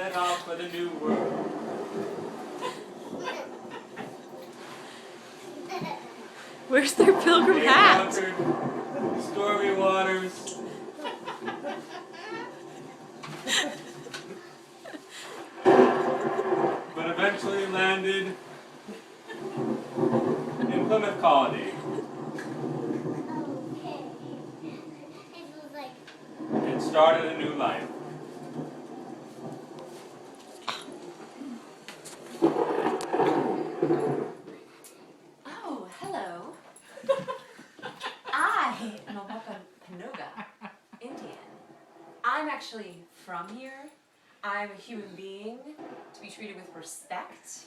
set off for the New World. Where's their pilgrim They hat? conquered stormy waters. But eventually landed in Plymouth Colony and started a new life. Oh, hello. I am a Wampanoag Indian. I'm actually from here. I'm a human being to be treated with respect.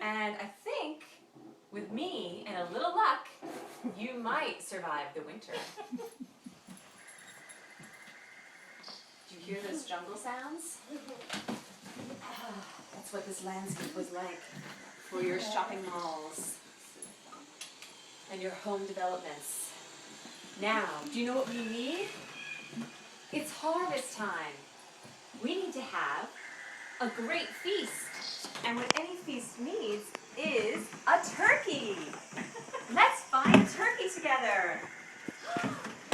And I think with me and a little luck, you might survive the winter. Do you hear those jungle sounds? Ah, that's what this landscape was like for your shopping malls and your home developments. Now, do you know what we need? It's harvest time. We need to have a great feast. And what any feast needs is a turkey. Let's find a turkey together.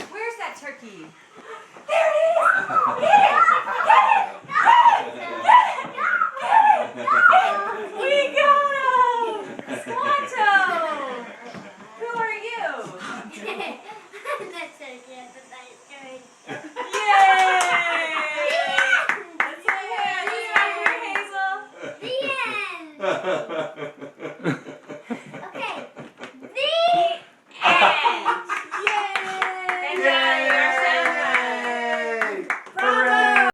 Where's that turkey? There it is! Get it! Get it! Get it! Get it! We got him! Squanto! Who are you? Yay! Let's my hair, Hazel. The end!